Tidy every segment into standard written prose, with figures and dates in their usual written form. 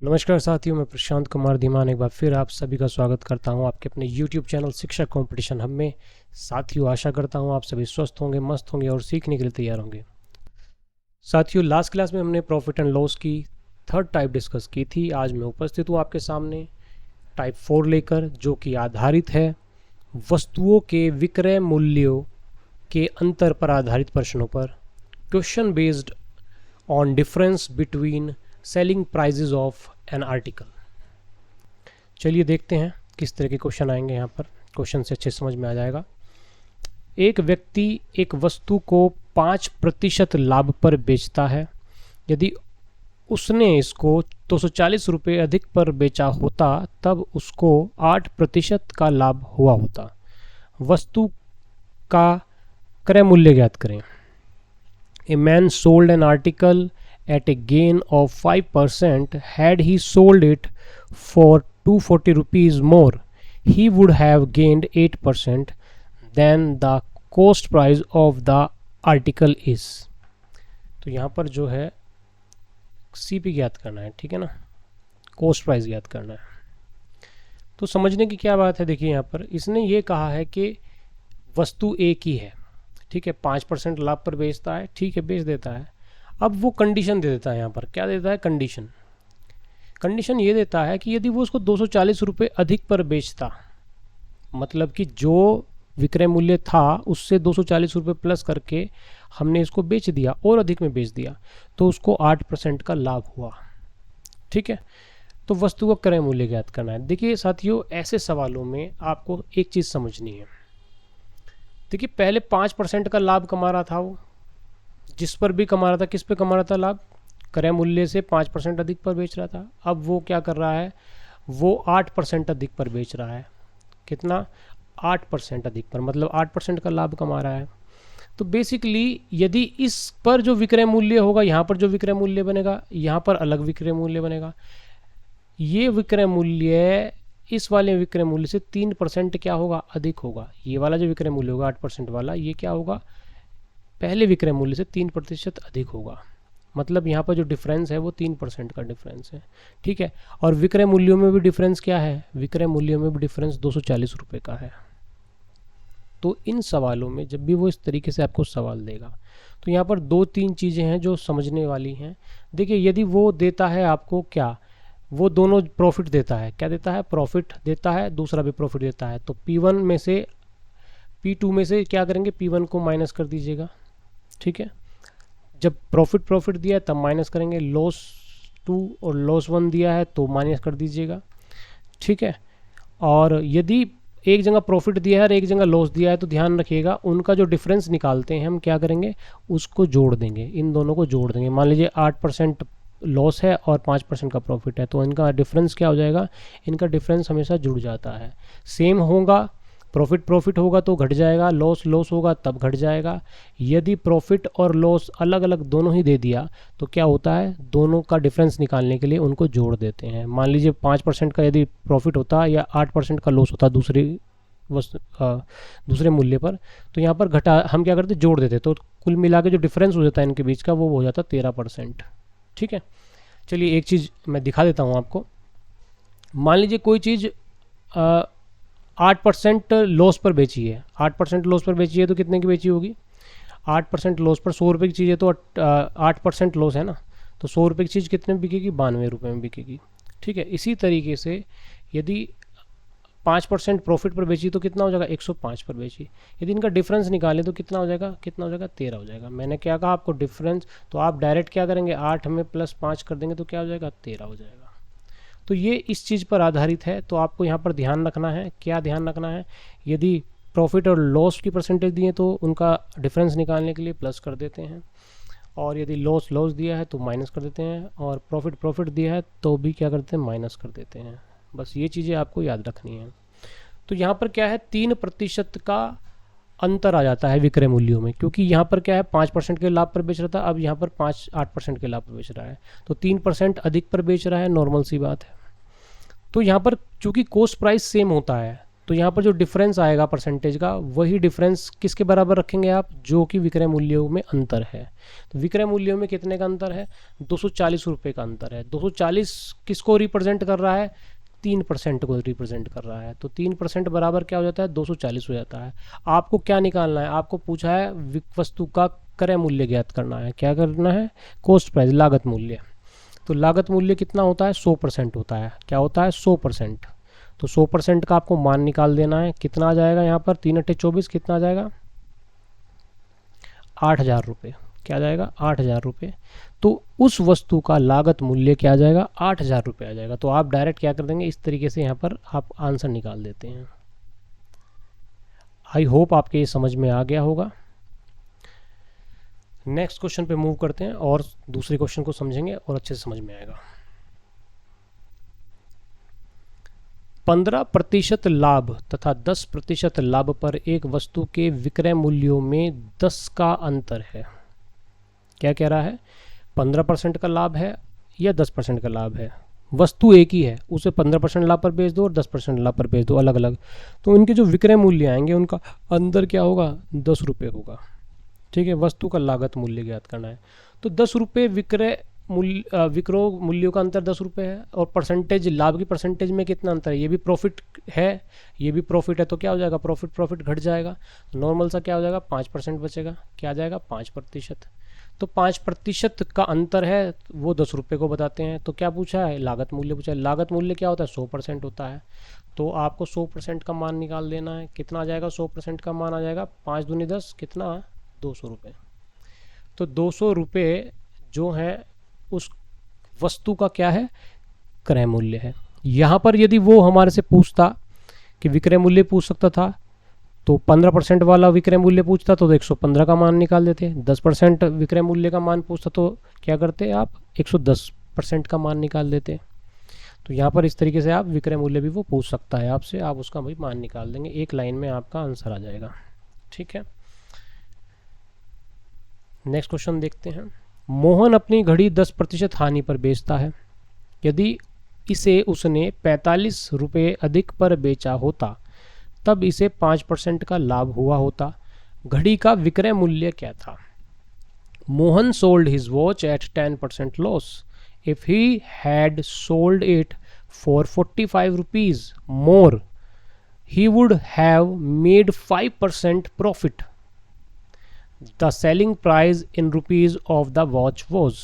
नमस्कार साथियों, मैं प्रशांत कुमार धीमान एक बार फिर आप सभी का स्वागत करता हूं आपके अपने YouTube चैनल शिक्षा कंपटीशन हब में। साथियों, आशा करता हूं आप सभी स्वस्थ होंगे, मस्त होंगे और सीखने के लिए तैयार होंगे। साथियों, लास्ट क्लास में हमने प्रॉफिट एंड लॉस की थर्ड टाइप डिस्कस की थी। आज मैं उपस्थित हूँ आपके सामने टाइप 4 लेकर, जो कि आधारित है वस्तुओं के विक्रय मूल्यों के अंतर पर आधारित प्रश्नों पर। Question based on difference between selling prizes of an article. चलिए देखते हैं किस तरह के क्वेश्चन आएंगे। यहाँ पर क्वेश्चन से अच्छे समझ में आ जाएगा। एक व्यक्ति एक वस्तु को 5% लाभ पर बेचता है। यदि उसने इसको 240 रुपये अधिक पर बेचा होता तब उसको 8% का लाभ हुआ होता। वस्तु का क्रय मूल्य ज्ञात करें। A man sold an article at a gain of 5%. Had he sold it for 240 rupees more, he would have gained 8%. Then the cost price of the article is. तो यहाँ पर जो है CP ज्ञात करना है, ठीक है ना, कोस्ट प्राइस ज्ञात करना है। तो समझने की क्या बात है, देखिए यहाँ पर इसने ये कहा है कि वस्तु एक ही है, ठीक है, 5% लाभ पर बेचता है, ठीक है, बेच देता है। अब वो कंडीशन दे देता है। यहाँ पर क्या देता है, कंडीशन ये देता है कि यदि वो उसको 240 रुपये अधिक पर बेचता, मतलब कि जो विक्रय मूल्य था उससे 240 रुपये प्लस करके हमने इसको बेच दिया और अधिक में बेच दिया, तो उसको 8% का लाभ हुआ, ठीक है। तो वस्तु का क्रय मूल्य ज्ञात करना है। देखिए साथियों, ऐसे सवालों में आपको एक चीज़ समझनी है। देखिए, पहले 5% का लाभ कमा रहा था वो, जिस पर भी कमा रहा था, किस पे कमा रहा था लाभ, क्रय मूल्य से 5% अधिक पर बेच रहा था। अब वो क्या कर रहा है, वो 8% अधिक पर बेच रहा है। कितना, 8% अधिक पर, मतलब 8% का लाभ कमा रहा है। तो बेसिकली यदि इस पर जो विक्रय मूल्य होगा, यहाँ पर जो विक्रय मूल्य बनेगा, यहाँ पर अलग विक्रय मूल्य बनेगा। ये विक्रय मूल्य इस वाले विक्रय मूल्य से 3% क्या होगा, अधिक होगा। ये वाला जो विक्रय मूल्य होगा 8% वाला, ये क्या होगा, पहले विक्रय मूल्य से 3% अधिक होगा। मतलब यहाँ पर जो डिफरेंस है वो 3% का डिफरेंस है, ठीक है। और विक्रय मूल्यों में भी डिफरेंस क्या है, विक्रय मूल्यों में भी डिफरेंस 240 रुपये का है। तो इन सवालों में जब भी वो इस तरीके से आपको सवाल देगा, तो यहाँ पर 2-3 चीज़ें हैं जो समझने वाली हैं। देखिए, यदि वो देता है आपको क्या, वो दोनों प्रॉफिट देता है, क्या देता है, प्रॉफिट देता है, दूसरा भी प्रॉफिट देता है। तो P1 में से P2 में से क्या करेंगे, P1 को माइनस कर दीजिएगा, ठीक है। जब प्रॉफिट दिया है तब माइनस करेंगे, लॉस 2 और लॉस 1 दिया है तो माइनस कर दीजिएगा, ठीक है। और यदि एक जगह प्रॉफिट दिया है और एक जगह लॉस दिया है तो ध्यान रखिएगा, उनका जो डिफरेंस निकालते हैं हम क्या करेंगे, उसको जोड़ देंगे, इन दोनों को जोड़ देंगे। मान लीजिए 8% लॉस है और 5% का प्रॉफिट है, तो इनका डिफरेंस क्या हो जाएगा, इनका डिफरेंस हमेशा जुड़ जाता है। सेम होगा, प्रॉफिट होगा तो घट जाएगा, लॉस होगा तब घट जाएगा। यदि प्रॉफिट और लॉस अलग अलग दोनों ही दे दिया तो क्या होता है, दोनों का डिफरेंस निकालने के लिए उनको जोड़ देते हैं। मान लीजिए 5% का यदि प्रॉफिट होता या 8% का लॉस होता दूसरे मूल्य पर, तो यहाँ पर घटा, हम क्या करते, जोड़ देते, तो कुल मिला के जो डिफरेंस हो जाता है इनके बीच का वो हो जाता 13%, ठीक है। चलिए एक चीज़ मैं दिखा देता हूँ आपको। मान लीजिए कोई चीज़ 8% लॉस पर बेची है, 8% लॉस पर बेची है तो कितने की बेची होगी, 8% लॉस पर 100 रुपये की चीज़ है तो 8% लॉस है ना, तो 100 रुपये की चीज़ कितने में बिकेगी, 92 रुपये में बिकेगी, ठीक है। इसी तरीके से यदि 5% प्रॉफिट पर बेची तो कितना हो जाएगा, 105 पर बेची। यदि इनका डिफरेंस निकालें तो कितना हो जाएगा, 13 हो जाएगा। मैंने क्या कहा आपको, डिफरेंस, तो आप डायरेक्ट क्या करेंगे, 8 में +5 कर देंगे तो क्या हो जाएगा, 13 हो जाएगा। तो ये इस चीज़ पर आधारित है। तो आपको यहाँ पर ध्यान रखना है, क्या ध्यान रखना है, यदि प्रॉफिट और लॉस की परसेंटेज दिए तो उनका डिफरेंस निकालने के लिए प्लस कर देते हैं, और यदि लॉस दिया है तो माइनस कर देते हैं, और प्रॉफिट दिया है तो भी क्या करते हैं, माइनस कर देते हैं। बस ये चीज़ें आपको याद रखनी है। तो यहाँ पर क्या है, 3% का अंतर आ जाता है विक्रय मूल्यों में, क्योंकि यहाँ पर क्या है, 5% के लाभ पर बेच रहा था, अब यहाँ पर 8% के लाभ पर बेच रहा है, तो 3% अधिक पर बेच रहा है, नॉर्मल सी बात है। तो यहाँ पर चूंकि कॉस्ट प्राइस सेम होता है तो यहाँ पर जो डिफरेंस आएगा परसेंटेज का, वही डिफरेंस किसके बराबर रखेंगे आप, जो कि विक्रय मूल्यों में अंतर है। तो विक्रय मूल्यों में कितने का अंतर है, 240 रुपये का अंतर है। 240 किसको रिप्रेजेंट कर रहा है, 3% को रिप्रेजेंट कर रहा है। तो 3% बराबर क्या हो जाता है, 240 हो जाता है। आपको क्या निकालना है, आपको पूछा है वस्तु का क्रय मूल्य ज्ञात करना है। क्या करना है, कॉस्ट प्राइस, लागत मूल्य। तो लागत मूल्य कितना होता है, 100% होता है। क्या होता है, 100%। तो 100% का आपको मान निकाल देना है। कितना आ जाएगा यहाँ पर, 3 × 24 कितना आ जाएगा, 8,000 रुपये। क्या आ जाएगा, 8,000 रुपये। तो उस वस्तु का लागत मूल्य क्या आ जाएगा, 8,000 रुपये आ जाएगा। तो आप डायरेक्ट क्या कर देंगे, इस तरीके से यहाँ पर आप आंसर निकाल देते हैं। आई होप आपके ये समझ में आ गया होगा। नेक्स्ट क्वेश्चन पे मूव करते हैं और दूसरे क्वेश्चन को समझेंगे और अच्छे से समझ में आएगा। 15% लाभ तथा 10% लाभ पर एक वस्तु के विक्रय मूल्यों में 10 का अंतर है। क्या कह रहा है, 15% का लाभ है या 10% का लाभ है, वस्तु एक ही है, उसे 15% लाभ पर बेच दो और 10% लाभ पर बेच दो, अलग अलग। तो उनके जो विक्रय मूल्य आएंगे उनका अंदर क्या होगा, 10 रुपये होगा। ठीक है, वस्तु का लागत मूल्य ज्ञात करना है। तो 10 रुपये विक्रय मूल्यों का अंतर 10 रुपये है। और परसेंटेज, लाभ की परसेंटेज में कितना अंतर है, ये भी प्रॉफिट है, ये भी प्रॉफिट है। तो क्या हो जाएगा, प्रॉफिट घट जाएगा। नॉर्मल सा क्या हो जाएगा, 5% बचेगा। क्या आ जाएगा, 5%। तो 5% का अंतर है, वो 10 रुपये को बताते हैं। तो क्या पूछा है, लागत मूल्य पूछा है। लागत मूल्य क्या होता है, 100% होता है। तो आपको 100% का मान निकाल देना है। कितना आ जाएगा, 100% का मान आ जाएगा 5 दूनी 10, कितना, 200 रुपये। तो 200 रुपये जो है उस वस्तु का क्या है, क्रय मूल्य है। यहाँ पर यदि वो हमारे से पूछता कि विक्रय मूल्य पूछ सकता था, तो 15% वाला विक्रय मूल्य पूछता तो 115 का मान निकाल देते। 10% विक्रय मूल्य का मान पूछता तो क्या करते आप, 110% का मान निकाल देते। तो यहाँ पर इस तरीके से आप विक्रय मूल्य भी वो पूछ सकता है आपसे, आप उसका भी मान निकाल देंगे। एक लाइन में आपका आंसर आ जाएगा। ठीक है, नेक्स्ट क्वेश्चन देखते हैं। मोहन अपनी घड़ी 10% हानि पर बेचता है। यदि इसे उसने 45 रुपये अधिक पर बेचा होता तब इसे 5% का लाभ हुआ होता। घड़ी का विक्रय मूल्य क्या था। Mohan sold his watch at 10% loss. If he had sold it for 45 rupees more he would have made 5% profit. The selling price in rupees of the watch was.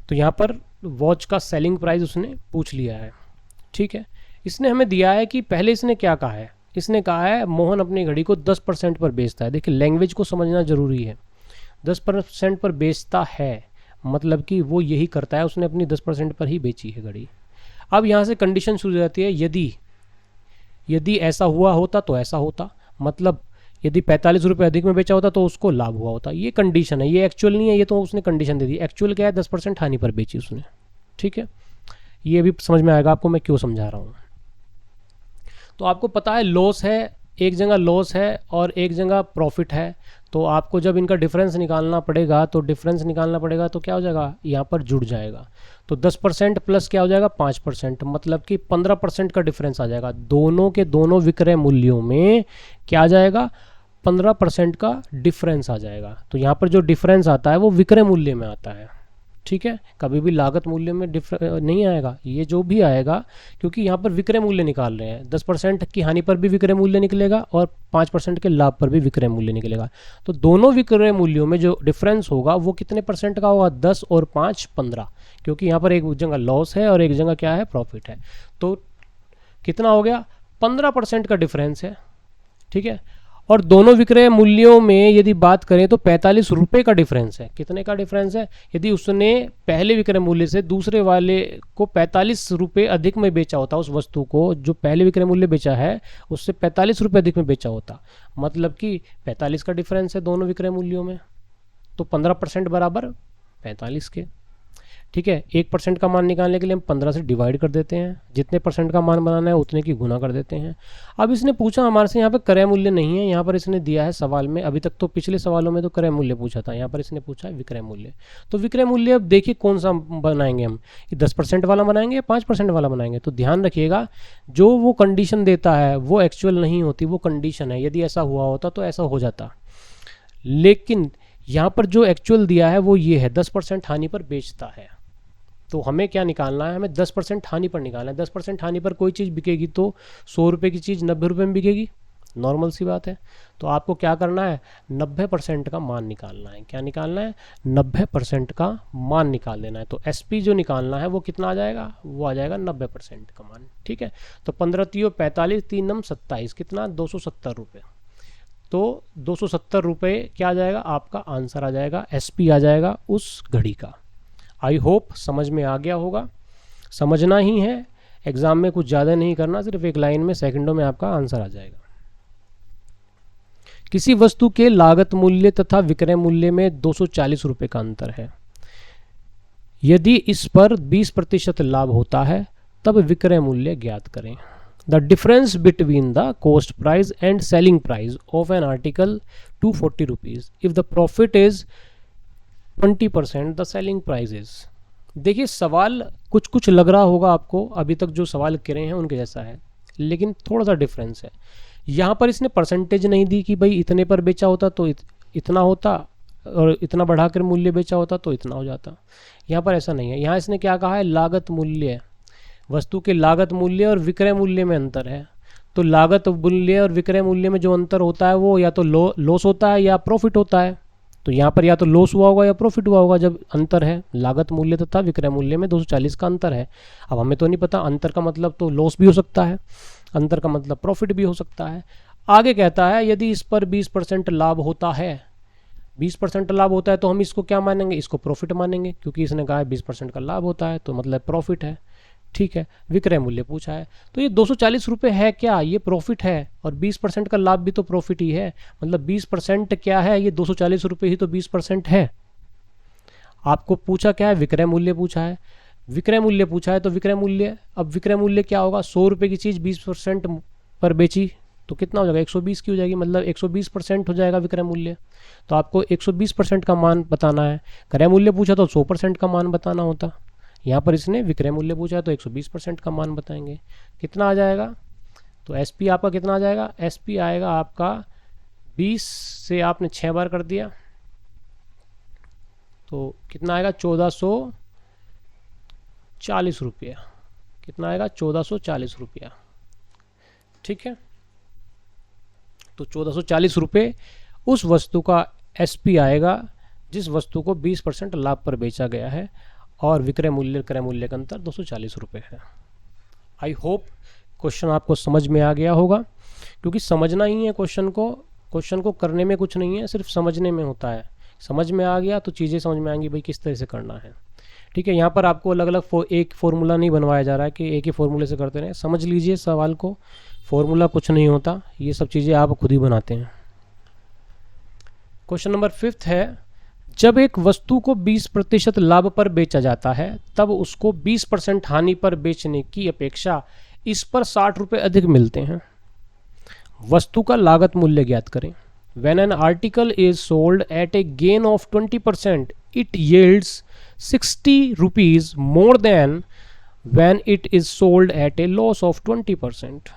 तो यहाँ पर वॉच का सेलिंग प्राइस उसने पूछ लिया है। ठीक है, इसने हमें दिया है कि पहले इसने क्या कहा है, इसने कहा है मोहन अपनी घड़ी को 10% पर बेचता है। देखिए लैंग्वेज को समझना जरूरी है। 10% पर बेचता है मतलब कि वो यही करता है, उसने अपनी 10% पर ही बेची है घड़ी। अब यहाँ से कंडीशन शुरू हो जाती है, यदि ऐसा हुआ होता तो ऐसा होता, मतलब यदि 45 रुपये अधिक में बेचा होता तो उसको लाभ हुआ होता। ये कंडीशन है, ये एक्चुअल नहीं है, ये तो उसने कंडीशन दे दी। एक्चुअल क्या है, 10% हानि पर बेची उसने। ठीक है, ये भी समझ में आएगा आपको मैं क्यों समझा रहा हूँ। तो आपको पता है लॉस है, एक जगह लॉस है और एक जगह प्रॉफिट है। तो आपको जब इनका डिफरेंस निकालना पड़ेगा तो क्या हो जाएगा, यहाँ पर जुड़ जाएगा। तो 10% प्लस क्या हो जाएगा, 5%, मतलब कि 15% का डिफरेंस आ जाएगा। दोनों के दोनों विक्रय मूल्यों में क्या आ जाएगा, 15% का डिफरेंस आ जाएगा। तो यहाँ पर जो डिफरेंस आता है वो विक्रय मूल्य में आता है। ठीक है, कभी भी लागत मूल्य में नहीं आएगा, ये जो भी आएगा, क्योंकि यहाँ पर विक्रय मूल्य निकाल रहे हैं। 10% की हानि पर भी विक्रय मूल्य निकलेगा और 5% के लाभ पर भी विक्रय मूल्य निकलेगा। तो दोनों विक्रय मूल्यों में जो डिफरेंस होगा वो कितने परसेंट का होगा, 10 और 5 15, क्योंकि यहाँ पर एक जगह लॉस है और एक जगह क्या है, प्रॉफिट है। तो कितना हो गया, 15% का डिफरेंस है। ठीक है, और दोनों विक्रय मूल्यों में यदि बात करें तो 45 रुपये का डिफरेंस है। कितने का डिफरेंस है, यदि उसने पहले विक्रय मूल्य से दूसरे वाले को 45 रुपये अधिक में बेचा होता, उस वस्तु को जो पहले विक्रय मूल्य बेचा है उससे 45 रुपये अधिक में बेचा होता, मतलब कि 45 का डिफरेंस है दोनों विक्रय मूल्यों में। तो 15% बराबर 45 के। ठीक है, 1% का मान निकालने के लिए हम 15 से डिवाइड कर देते हैं, जितने परसेंट का मान बनाना है उतने की गुना कर देते हैं। अब इसने पूछा हमारे से, यहाँ पे क्रय मूल्य नहीं है, यहाँ पर इसने दिया है सवाल में, अभी तक तो पिछले सवालों में तो क्रय मूल्य पूछा था, यहाँ पर इसने पूछा है विक्रय मूल्य। तो विक्रय मूल्य अब देखिए कौन सा बनाएंगे हम, ये 10% वाला बनाएंगे या 5% वाला बनाएंगे। तो ध्यान रखिएगा, जो वो कंडीशन देता है वो एक्चुअल नहीं होती, वो कंडीशन है। यदि ऐसा हुआ होता तो ऐसा हो जाता, लेकिन यहाँ पर जो एक्चुअल दिया है वो ये है, 10% हानि पर बेचता है। तो हमें क्या निकालना है, हमें 10% हानि पर निकालना है। 10% हानि पर कोई चीज़ बिकेगी तो 100 रुपये की चीज़ 90 रुपये में बिकेगी, नॉर्मल सी बात है। तो आपको क्या करना है, 90% का मान निकालना है। क्या निकालना है, 90% का मान निकाल देना है। तो SP जो निकालना है वो कितना आ जाएगा, वो आ जाएगा 90% का मान। ठीक है, तो 15 3 45, 3 9 27, कितना 270 रुपये। तो 270 रुपये क्या आ जाएगा, आपका आंसर आ जाएगा, SP आ जाएगा उस घड़ी का। आई होप समझ में आ गया होगा। समझना ही है, एग्जाम में कुछ ज़्यादा नहीं करना, सिर्फ एक लाइन में सेकंडों में आपका आंसर आ जाएगा। किसी वस्तु के लागत मूल्य तथा विक्रय मूल्य में 240 रुपये का अंतर है। यदि इस पर 20% लाभ होता है तब विक्रय मूल्य ज्ञात करें। The difference between the cost price and selling price of an article 240 rupees if the profit is 20% the selling price is. देखिए सवाल कुछ कुछ लग रहा होगा आपको, अभी तक जो सवाल करे हैं उनके जैसा है, लेकिन थोड़ा सा डिफरेंस है। यहाँ पर इसने परसेंटेज नहीं दी कि भाई इतने पर बेचा होता तो इतना होता, और इतना बढ़ाकर मूल्य बेचा होता तो इतना हो जाता। यहाँ पर ऐसा नहीं है, यहाँ इसने क्या कहा है, लागत मूल्य, वस्तु के लागत मूल्य और विक्रय मूल्य में अंतर है। तो लागत मूल्य और विक्रय मूल्य में जो अंतर होता है वो या तो लॉस होता है या प्रॉफिट होता है। तो यहाँ पर या तो लॉस हुआ होगा या प्रॉफिट हुआ होगा जब अंतर है। लागत मूल्य तथा विक्रय मूल्य में 240 का अंतर है। अब हमें तो नहीं पता, अंतर का मतलब तो लॉस भी हो सकता है, अंतर का मतलब प्रॉफिट भी हो सकता है। आगे कहता है यदि इस पर 20% लाभ होता है, 20% लाभ होता है तो हम इसको क्या मानेंगे, इसको प्रॉफिट मानेंगे, क्योंकि इसने कहा है 20% का लाभ होता है तो मतलब प्रॉफिट है। ठीक है, विक्रय मूल्य पूछा है तो ये 240 रुपये है क्या, ये प्रॉफिट है, और 20% का लाभ भी तो प्रॉफिट ही है, मतलब 20% क्या है, ये 240 रुपये ही तो 20% है। आपको पूछा क्या है, विक्रय मूल्य पूछा है, विक्रय मूल्य पूछा है तो विक्रय मूल्य, अब विक्रय मूल्य क्या होगा, 100 रुपये की चीज़ 20% पर बेची तो कितना हो जाएगा, 120 की हो जाएगी, मतलब 120% हो जाएगा विक्रय मूल्य। तो आपको 120% का मान बताना है। क्रय मूल्य पूछा तो 100% का मान बताना होता, यहाँ पर इसने विक्रय मूल्य पूछा है तो 120% का मान बताएंगे। कितना आ जाएगा, तो SP आपका कितना आ जाएगा, SP आएगा आपका 20 से आपने 6 बार कर दिया तो कितना आएगा, 1440 रुपया। कितना आएगा, 1440 रुपया। ठीक है, तो 1440 रुपये उस वस्तु का SP आएगा जिस वस्तु को 20% लाभ पर बेचा गया है, और विक्रय मूल्य क्रय मूल्य का अंतर 240 रुपये है। आई होप क्वेश्चन आपको समझ में आ गया होगा, क्योंकि समझना ही है क्वेश्चन को करने में कुछ नहीं है, सिर्फ समझने में होता है। समझ में आ गया तो चीज़ें समझ में आएंगी भाई किस तरह से करना है। ठीक है, यहाँ पर आपको अलग अलग एक फॉर्मूला नहीं बनवाया जा रहा है कि एक ही फॉर्मूले से करते रहें। समझ लीजिए सवाल को, फॉर्मूला कुछ नहीं होता, ये सब चीज़ें आप खुद ही बनाते हैं। क्वेश्चन नंबर 5 है, जब एक वस्तु को 20% लाभ पर बेचा जाता है तब उसको 20% हानि पर बेचने की अपेक्षा इस पर 60 रुपये अधिक मिलते हैं। वस्तु का लागत मूल्य ज्ञात करें। When an article is sold at a gain of 20%, it yields 60 rupees more than when it is sold at a loss of 20%.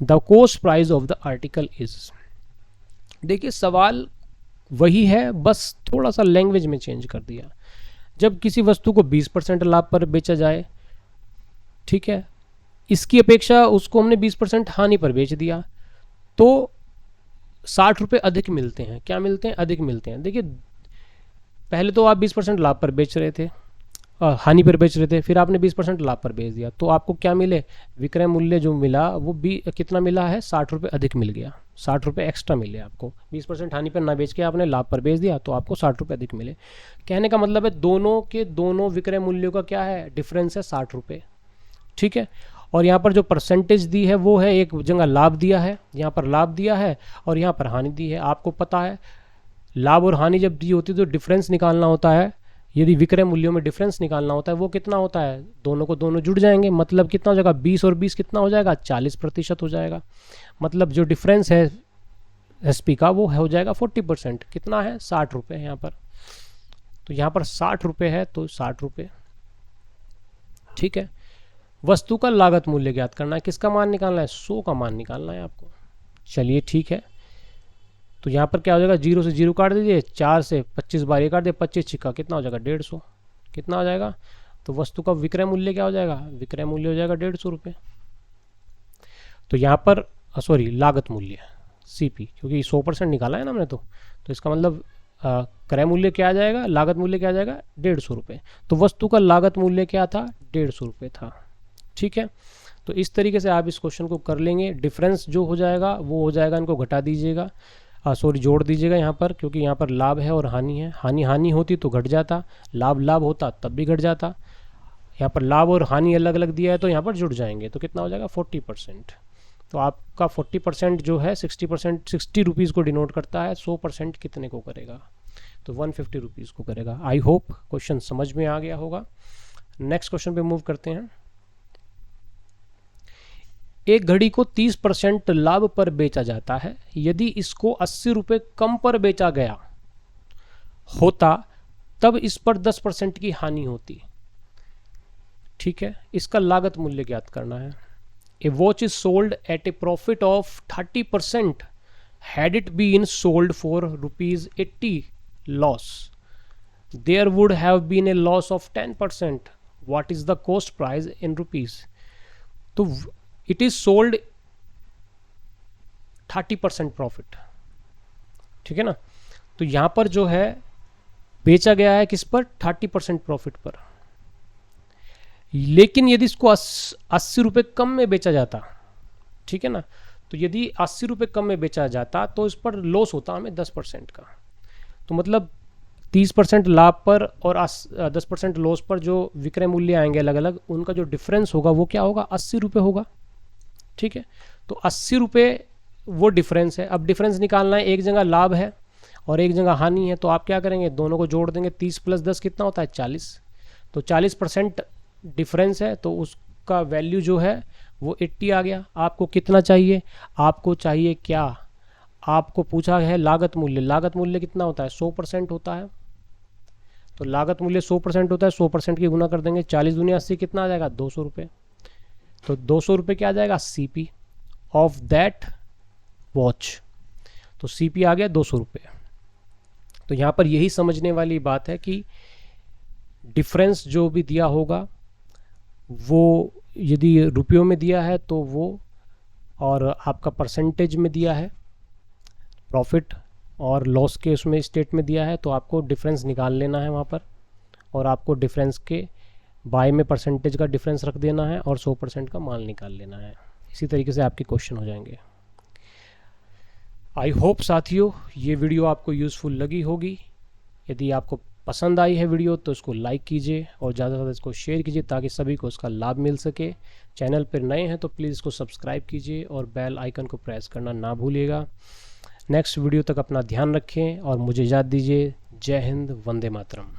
The cost price of the article is। देखिए सवाल वही है, बस थोड़ा सा लैंग्वेज में चेंज कर दिया। जब किसी वस्तु को 20% लाभ पर बेचा जाए, ठीक है, इसकी अपेक्षा उसको हमने 20% हानि पर बेच दिया तो 60 रुपये अधिक मिलते हैं। क्या मिलते हैं, अधिक मिलते हैं। देखिए पहले तो आप 20% लाभ पर बेच रहे थे, हानि पर बेच रहे थे, फिर आपने 20% लाभ पर बेच दिया तो आपको क्या मिले, विक्रय मूल्य जो मिला वो भी कितना मिला है, 60 रुपये अधिक मिल गया, 60 रुपये एक्स्ट्रा मिले आपको। 20% हानि पर ना बेच के आपने लाभ पर बेच दिया तो आपको 60 रुपये अधिक मिले। कहने का मतलब है दोनों के दोनों विक्रय मूल्यों का क्या है, डिफरेंस है 60 रुपये। ठीक है, और यहाँ पर जो परसेंटेज दी है वो है, एक जगह लाभ दिया है, यहाँ पर लाभ दिया है और यहाँ पर हानि दी है। आपको पता है लाभ और हानि जब दी होती है तो डिफरेंस निकालना होता है, यदि विक्रय मूल्यों में डिफरेंस निकालना होता है वो कितना होता है, दोनों को दोनों जुड़ जाएंगे, मतलब कितना हो जाएगा 20 और 20 कितना हो जाएगा 40% हो जाएगा। मतलब जो डिफरेंस है एसपी का वो हो जाएगा 40%, कितना है 60 रुपये यहाँ पर। तो यहाँ पर 60 रुपये है तो 60 रुपये, ठीक है। वस्तु का लागत मूल्य ज्ञात करना है, किसका मान निकालना है 100 का मान निकालना है आपको। चलिए ठीक है, तो यहाँ पर क्या हो जाएगा 0 से 0 काट दीजिए, 4 से 25 बार ये काट दिए, 25 छिक्का कितना हो जाएगा 150, कितना हो जाएगा। तो वस्तु का विक्रय मूल्य क्या हो जाएगा, विक्रय मूल्य हो जाएगा 150 रुपये। तो यहाँ पर सॉरी लागत मूल्य सीपी, क्योंकि 100% निकाला है ना हमने, तो इसका मतलब क्रय मूल्य क्या आ जाएगा, लागत मूल्य क्या आ जाएगा 150 रुपये। तो वस्तु का लागत मूल्य क्या था 150 रुपये था, ठीक है। तो इस तरीके से आप इस क्वेश्चन को कर लेंगे। डिफरेंस जो हो जाएगा वो हो जाएगा, इनको घटा दीजिएगा, सॉरी जोड़ दीजिएगा यहाँ पर, क्योंकि यहाँ पर लाभ है और हानि है। हानि होती तो घट जाता, लाभ होता तब भी घट जाता। यहाँ पर लाभ और हानि अलग अलग दिया है तो यहाँ पर जुड़ जाएंगे, तो कितना हो जाएगा 40%। तो आपका 40% जो है 60 रुपीज़ को डिनोट करता है, 100% कितने को करेगा, तो 150 रुपीज़ को करेगा। आई होप क्वेश्चन समझ में आ गया होगा। नेक्स्ट क्वेश्चन पे मूव करते हैं। एक घड़ी को 30% लाभ पर बेचा जाता है, यदि इसको 80 रुपये कम पर बेचा गया होता तब इस पर 10% की हानि होती, ठीक है। इसका लागत मूल्य ज्ञात करना है। A watch is sold at a profit of 30%, had it been sold for ₹80 loss, there would have been a loss of 10%. What is the cost price in rupees? तो it is sold 30% प्रॉफिट, ठीक है ना। तो यहां पर जो है बेचा गया है किस पर 30% प्रॉफिट पर, लेकिन यदि इसको 80 रुपये कम में बेचा जाता, ठीक है ना, तो यदि 80 रुपये कम में बेचा जाता तो इस पर लॉस होता हमें 10% का। तो मतलब 30% लाभ पर और 10% लॉस पर जो विक्रय मूल्य आएंगे अलग अलग, उनका जो डिफरेंस होगा वो क्या होगा 80 रुपये होगा, ठीक है। तो 80 रुपये वो डिफरेंस है। अब डिफरेंस निकालना है, एक जगह लाभ है और एक जगह हानि है, तो आप क्या करेंगे दोनों को जोड़ देंगे। 30 + 10 कितना होता है 40, तो 40% डिफरेंस है, तो उसका वैल्यू जो है वो 80 आ गया। आपको कितना चाहिए, आपको चाहिए क्या, आपको पूछा है लागत मूल्य। लागत मूल्य कितना होता है 100% होता है, तो लागत मूल्य 100% होता है, 100% की गुना कर देंगे, 40 दूनी 80 कितना आ जाएगा 200 रुपये। तो 200 रुपये क्या आ जाएगा सीपी ऑफ दैट वॉच, तो सीपी आ गया 200 रुपये। तो यहाँ पर यही समझने वाली बात है कि डिफरेंस जो भी दिया होगा वो यदि रुपयों में दिया है तो वो, और आपका परसेंटेज में दिया है प्रॉफिट और लॉस के उसमें स्टेट में दिया है, तो आपको डिफरेंस निकाल लेना है वहाँ पर, और आपको डिफरेंस के बाय में परसेंटेज का डिफरेंस रख देना है और 100% का मान निकाल लेना है। इसी तरीके से आपके क्वेश्चन हो जाएंगे। आई होप साथियों ये वीडियो आपको यूज़फुल लगी होगी। यदि आपको पसंद आई है वीडियो तो इसको लाइक कीजिए और ज़्यादा से ज़्यादा इसको शेयर कीजिए ताकि सभी को इसका लाभ मिल सके। चैनल पर नए हैं तो प्लीज़ इसको सब्सक्राइब कीजिए और बेल आइकन को प्रेस करना ना भूलिएगा। नेक्स्ट वीडियो तक अपना ध्यान रखें और मुझे इजाज़त दीजिए। जय हिंद, वंदे मातरम।